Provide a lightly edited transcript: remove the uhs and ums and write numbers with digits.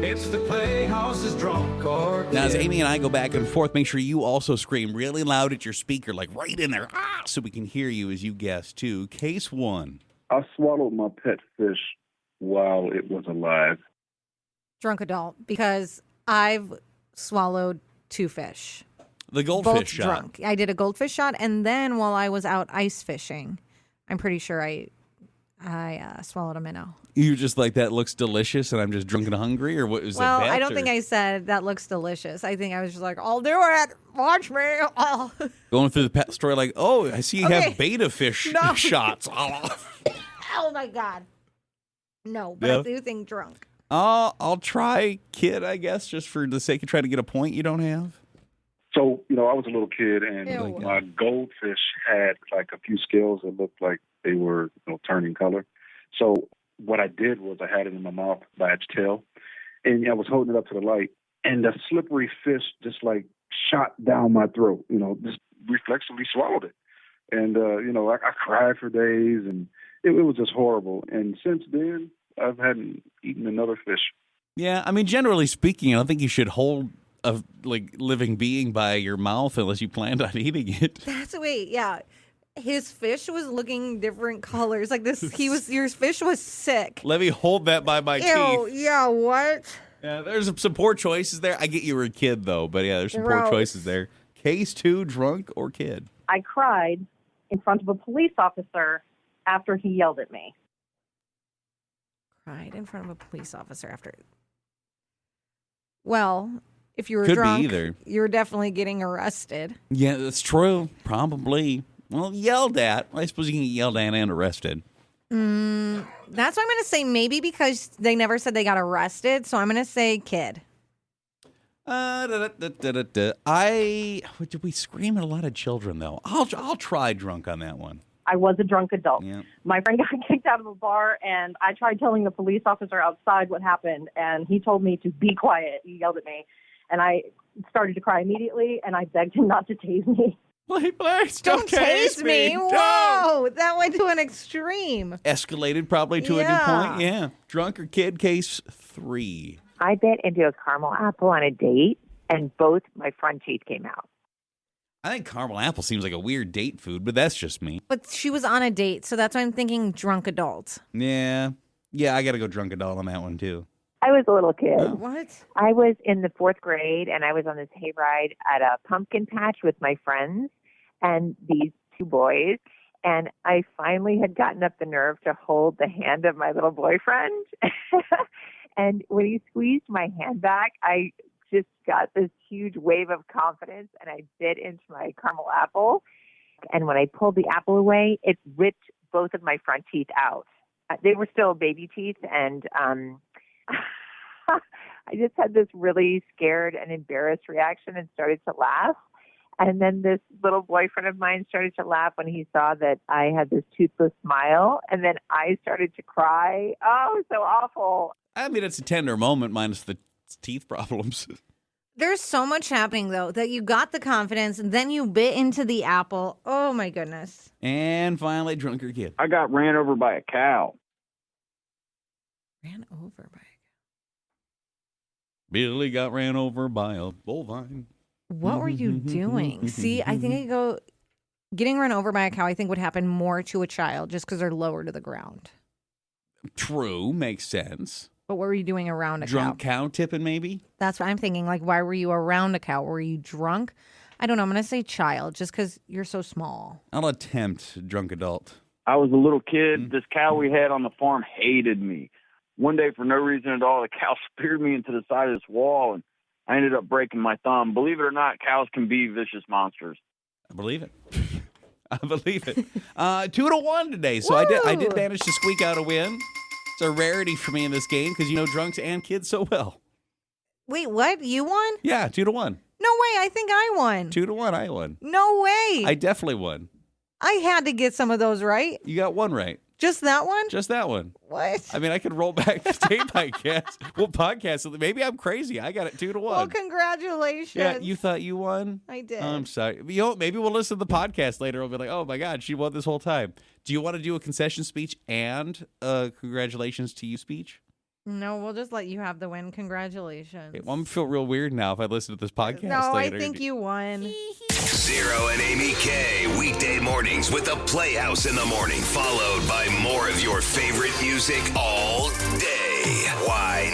It's the Playhouse's Drunk or Kid. Now, as Amy and I go back and forth, make sure you also scream really loud at your speaker, like right in there, so we can hear you as you guess, too. Case 1. I swallowed my pet fish while it was alive. Drunk adult, because I've swallowed 2 fish. The goldfish Both shot. drunk. I did a goldfish shot, and then while I was out ice fishing, I'm pretty sure I swallowed a minnow. You just like, that looks delicious, and I'm just drunk and hungry, or what was Well, that? I don't think I said that looks delicious. I think I was just like, I'll do it. Watch me. Oh. Going through the pet store like, oh, I see you Okay. have beta fish No. shots. Oh, my God. No, but Yeah. I do think drunk. I'll try kid, I guess, just for the sake of trying to get a point you don't have. So, I was a little kid, and Ew. my goldfish had like a few scales that looked like they were turning color. So what I did was I had it in my mouth by its tail, and I was holding it up to the light, and the slippery fish just like shot down my throat, just reflexively swallowed it. And, I cried for days, and it was just horrible. And since then, I hadn't eaten another fish. Yeah, I mean, generally speaking, I don't think you should hold a living being by your mouth unless you planned on eating it. Yeah. His fish was looking different colors. Like this, your fish was sick. Let me hold that by my Ew, teeth. yeah, what? Yeah, there's some poor choices there. I get you were a kid, though, but yeah, there's some poor Gross. choices there. Case 2, drunk or kid? I cried in front of a police officer after he yelled at me. Cried in front of a police officer after. Well, if you were Could be drunk, either. you're definitely getting arrested. Yeah, that's true. Probably. Well, yelled at. I suppose you can get yelled at and arrested. That's what I'm going to say. Maybe because they never said they got arrested, so I'm going to say kid. Did we scream at a lot of children, though? I'll try drunk on that one. I was a drunk adult. Yeah. My friend got kicked out of a bar, and I tried telling the police officer outside what happened, and he told me to be quiet. He yelled at me, and I started to cry immediately, and I begged him not to tase me. Please, Don't tase me. Don't. Whoa, that went to an extreme. Escalated probably to a new point. Yeah. Drunk or kid, case 3. I bit into a caramel apple on a date, and both my front teeth came out. I think caramel apple seems like a weird date food, but that's just me. But she was on a date, so that's why I'm thinking drunk adult. Yeah. Yeah, I got to go drunk adult on that one, too. I was a little kid. Oh. What? I was in the 4th grade, and I was on this hayride at a pumpkin patch with my friends and these 2 boys. And I finally had gotten up the nerve to hold the hand of my little boyfriend. And when he squeezed my hand back, I just got this huge wave of confidence, and I bit into my caramel apple. And when I pulled the apple away, it ripped both of my front teeth out. They were still baby teeth, and I just had this really scared and embarrassed reaction and started to laugh. And then this little boyfriend of mine started to laugh when he saw that I had this toothless smile. And then I started to cry. Oh, so awful. I mean, it's a tender moment minus the teeth problems. There's so much happening, though, that you got the confidence, and then you bit into the apple. Oh, my goodness. And finally, drunk or kid. I got ran over by a cow. Ran over by Billy got ran over by a bovine. What were you doing? See, I think I go getting run over by a cow, I think would happen more to a child just because they're lower to the ground. True, makes sense. But what were you doing around a Drunk cow? cow tipping, maybe? That's what I'm thinking. Like, why were you around a cow? Were you drunk? I don't know. I'm going to say child just because you're so small. I'll attempt drunk adult. I was a little kid. This cow we had on the farm hated me. One day, for no reason at all, the cow speared me into the side of this wall, and I ended up breaking my thumb. Believe it or not, cows can be vicious monsters. I believe it. I believe it. 2-1 today, so I did manage to squeak out a win. It's a rarity for me in this game because you know drunks and kids so well. Wait, what? You won? Yeah, 2-1. No way. I think I won. 2-1, I won. No way. I definitely won. I had to get some of those right. You got one right. Just that one? Just that one. What? I mean, I could roll back the tape, I guess. We'll podcast it. Maybe I'm crazy. I got it 2-1. Well, congratulations. Yeah, you thought you won? I did. I'm sorry. You know, maybe we'll listen to the podcast later. We'll be like, oh, my God, she won this whole time. Do you want to do a concession speech and a congratulations to you speech? No, we'll just let you have the win. Congratulations. Okay, well, I'm gonna feel real weird now if I listen to this podcast No, later. I think you won. Zero and Amy K. Weekday mornings with the Playhouse in the morning, followed by more of your favorite music all day. Why